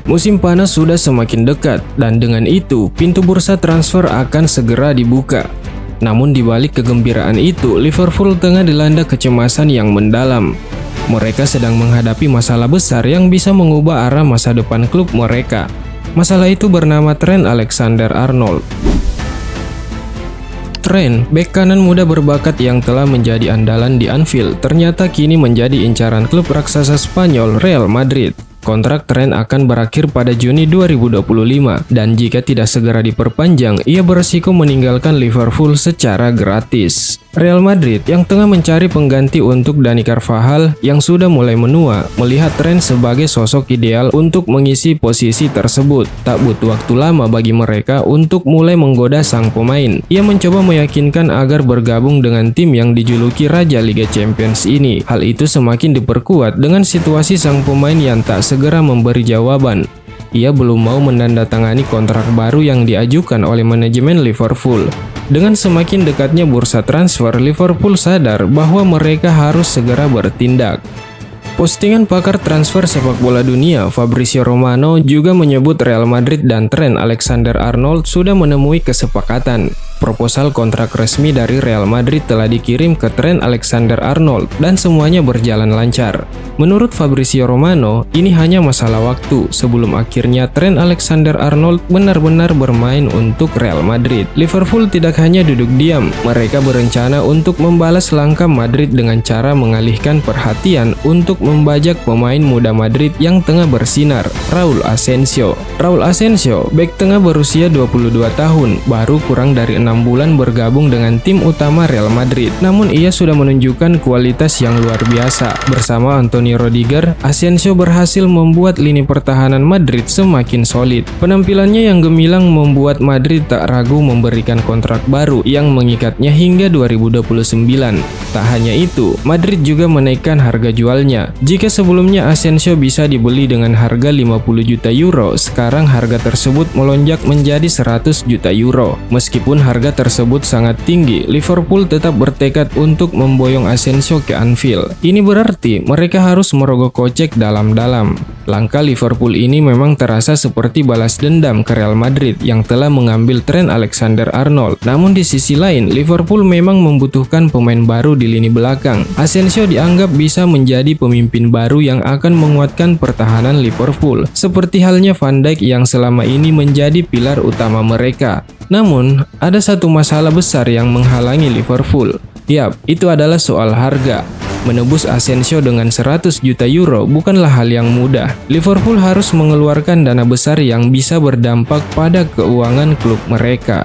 Musim panas sudah semakin dekat dan dengan itu pintu bursa transfer akan segera dibuka. Namun di balik kegembiraan itu, Liverpool tengah dilanda kecemasan yang mendalam. Mereka sedang menghadapi masalah besar yang bisa mengubah arah masa depan klub mereka. Masalah itu bernama Trent Alexander-Arnold. Trent, bek kanan muda berbakat yang telah menjadi andalan di Anfield, ternyata kini menjadi incaran klub raksasa Spanyol Real Madrid. Kontrak Trent akan berakhir pada Juni 2025 dan jika tidak segera diperpanjang, ia beresiko meninggalkan Liverpool secara gratis. Real Madrid yang tengah mencari pengganti untuk Dani Carvajal yang sudah mulai menua, melihat Trent sebagai sosok ideal untuk mengisi posisi tersebut. Tak butuh waktu lama bagi mereka untuk mulai menggoda sang pemain. Ia mencoba meyakinkan agar bergabung dengan tim yang dijuluki Raja Liga Champions ini. Hal itu semakin diperkuat dengan situasi sang pemain yang tak segera memberi jawaban. Ia belum mau menandatangani kontrak baru yang diajukan oleh manajemen Liverpool. Dengan semakin dekatnya bursa transfer, Liverpool sadar bahwa mereka harus segera bertindak. Postingan pakar transfer sepak bola dunia, Fabrizio Romano, juga menyebut Real Madrid dan Trent Alexander-Arnold sudah menemui kesepakatan. Proposal kontrak resmi dari Real Madrid telah dikirim ke Trent Alexander-Arnold dan semuanya berjalan lancar. Menurut Fabrizio Romano, ini hanya masalah waktu sebelum akhirnya Trent Alexander-Arnold benar-benar bermain untuk Real Madrid. Liverpool tidak hanya duduk diam, mereka berencana untuk membalas langkah Madrid dengan cara mengalihkan perhatian untuk membajak pemain muda Madrid yang tengah bersinar, Raul Asensio. Raul Asensio, bek tengah berusia 22 tahun, baru kurang dari 6 bulan bergabung dengan tim utama Real Madrid. Namun ia sudah menunjukkan kualitas yang luar biasa. Bersama Antonio Rudiger, Asensio berhasil membuat lini pertahanan Madrid semakin solid. Penampilannya yang gemilang membuat Madrid tak ragu memberikan kontrak baru yang mengikatnya hingga 2029. Tak hanya itu, Madrid juga menaikkan harga jualnya. Jika sebelumnya Asensio bisa dibeli dengan harga 50 juta euro, sekarang harga tersebut melonjak menjadi 100 juta euro. Meskipun harga tersebut sangat tinggi, Liverpool tetap bertekad untuk memboyong Asensio ke Anfield. Ini berarti mereka harus merogoh kocek dalam-dalam. Langkah Liverpool ini memang terasa seperti balas dendam ke Real Madrid yang telah mengambil Trent Alexander-Arnold. Namun di sisi lain, Liverpool memang membutuhkan pemain baru di lini belakang. Asensio dianggap bisa menjadi pemimpin baru yang akan menguatkan pertahanan Liverpool, seperti halnya Van Dijk yang selama ini menjadi pilar utama mereka. Namun, ada satu masalah besar yang menghalangi Liverpool. Yap, itu adalah soal harga. Menebus Asensio dengan 100 juta euro bukanlah hal yang mudah. Liverpool harus mengeluarkan dana besar yang bisa berdampak pada keuangan klub mereka.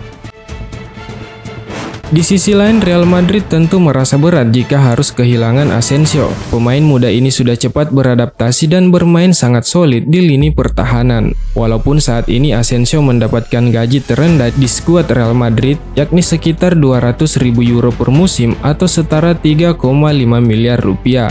Di sisi lain, Real Madrid tentu merasa berat jika harus kehilangan Asensio. Pemain muda ini sudah cepat beradaptasi dan bermain sangat solid di lini pertahanan. Walaupun saat ini Asensio mendapatkan gaji terendah di skuad Real Madrid, yakni sekitar 200.000 euro per musim atau setara 3,5 miliar rupiah.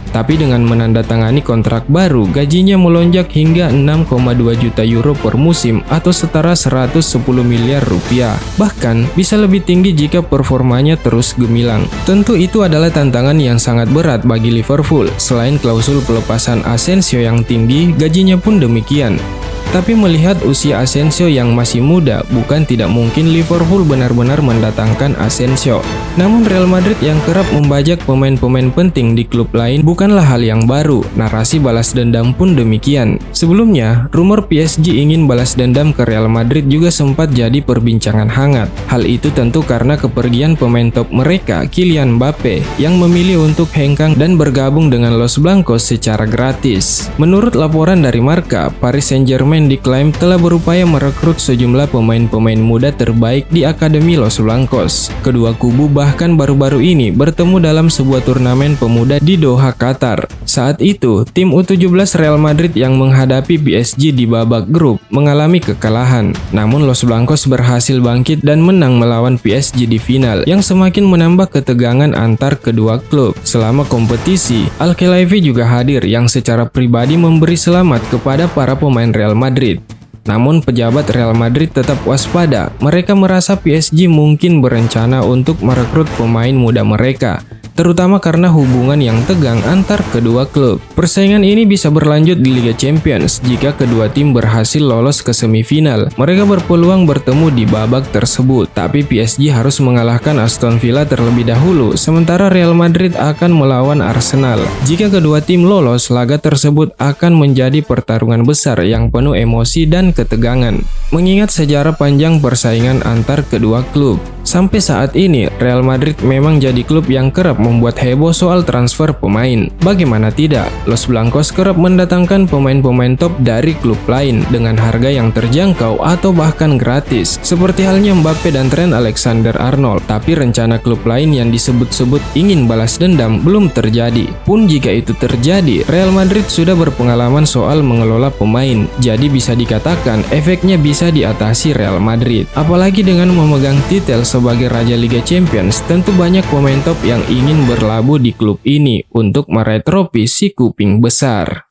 Tapi dengan menandatangani kontrak baru, gajinya melonjak hingga 6,2 juta euro per musim atau setara 110 miliar rupiah. Bahkan bisa lebih tinggi jika performanya terus gemilang. Tentu itu adalah tantangan yang sangat berat bagi Liverpool. Selain klausul pelepasan Asensio yang tinggi, gajinya pun demikian. Tapi melihat usia Asensio yang masih muda, bukan tidak mungkin Liverpool benar-benar mendatangkan Asensio. Namun Real Madrid yang kerap membajak pemain-pemain penting di klub lain bukanlah hal yang baru. Narasi balas dendam pun demikian. Sebelumnya, rumor PSG ingin balas dendam ke Real Madrid juga sempat jadi perbincangan hangat. Hal itu tentu karena kepergian pemain top mereka, Kylian Mbappe, yang memilih untuk hengkang dan bergabung dengan Los Blancos secara gratis. Menurut laporan dari Marca, Paris Saint-Germain diklaim telah berupaya merekrut sejumlah pemain-pemain muda terbaik di Akademi Los Blancos. Kedua kubu bahkan baru-baru ini bertemu dalam sebuah turnamen pemuda di Doha, Qatar. Saat itu, tim U17 Real Madrid yang menghadapi PSG di babak grup mengalami kekalahan. Namun Los Blancos berhasil bangkit dan menang melawan PSG di final, yang semakin menambah ketegangan antar kedua klub. Selama kompetisi, Al-Khelaifi juga hadir yang secara pribadi memberi selamat kepada para pemain Real Madrid. Namun pejabat Real Madrid tetap waspada. Mereka merasa PSG mungkin berencana untuk merekrut pemain muda mereka. terutama karena hubungan yang tegang antar kedua klub. Persaingan ini bisa berlanjut di Liga Champions jika kedua tim berhasil lolos ke semifinal. Mereka berpeluang bertemu di babak tersebut, tapi PSG harus mengalahkan Aston Villa terlebih dahulu, sementara Real Madrid akan melawan Arsenal. Jika kedua tim lolos, laga tersebut akan menjadi pertarungan besar yang penuh emosi dan ketegangan. Mengingat sejarah panjang persaingan antar kedua klub, sampai saat ini Real Madrid memang jadi klub yang kerap membuat heboh soal transfer pemain. Bagaimana tidak, Los Blancos kerap mendatangkan pemain-pemain top dari klub lain dengan harga yang terjangkau atau bahkan gratis, seperti halnya Mbappe dan Trent Alexander-Arnold. Tapi rencana klub lain yang disebut-sebut ingin balas dendam belum terjadi. Pun jika itu terjadi, Real Madrid sudah berpengalaman soal mengelola pemain, jadi bisa dikatakan efeknya bisa diatasi Real Madrid. Apalagi dengan memegang titel sebagai Raja Liga Champions, tentu banyak pemain top yang ingin berlabuh di klub ini untuk meraih trofi si kuping besar.